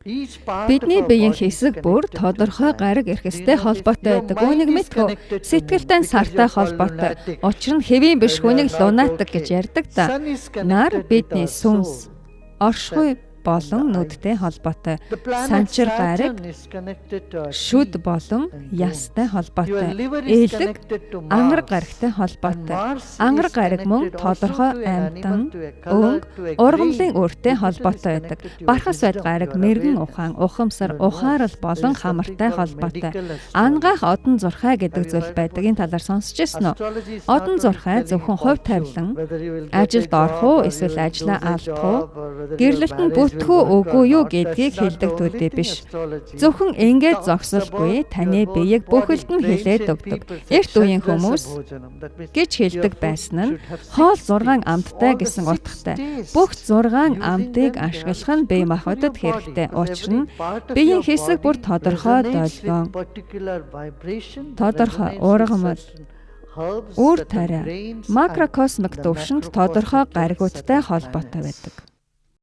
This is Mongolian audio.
Бидний биеийн хэсэг бүр тодорхой гариг эрхстэй холбоотой байдаг. Үүнийг мэдгүй. Сэтгэлтэй сартай холбоотой. Учир нь хэвийн биш хүнийг лунаадаг гэж ярьдаг та. Нар бидний сүнс, оршихуй болон нүдтэй холбоотой. Санчир гариг шүд болон ястай холбоотой. Ээлэг ангар гаригтай холбоотой. Ангар гариг мөн тодорхой амьтан, өнгө, ургамлын үртэй холбоотой байдаг. Бархас байд гариг мэргэн ухаан, ухамсар, ухаарал болон хамартай холбоотой. Ангаах одон зурхай гэдэг зүйл байдаг. Энэ талаар сонсч ирсэн үү? Одон зурхай зөвхөн хувь тавилан, ажилд орох уу, эсвэл ажлаа алдах уу, гэрлэлтэн бүтгүү үгүй юу гэдгийг хэлдэг төдий биш. Зөвхөн ингээд зогсолгүй таны биеийг бүхэлд нь хилээд өгдөг. Эрт үеийн хүмүүс гэж хэлдэг байсан нь хоол 6 амттай гэсэн утгатай. Бүх 6 амтыг ашиглах нь бие махбодод хэрэгтэй. Учир нь биеийн хэсэг бүр тодорхой долгион, тодорхой ургамал, үр тариа, макрокосмик төвшөнд тодорхой гаригуудтай холбоотой байдаг.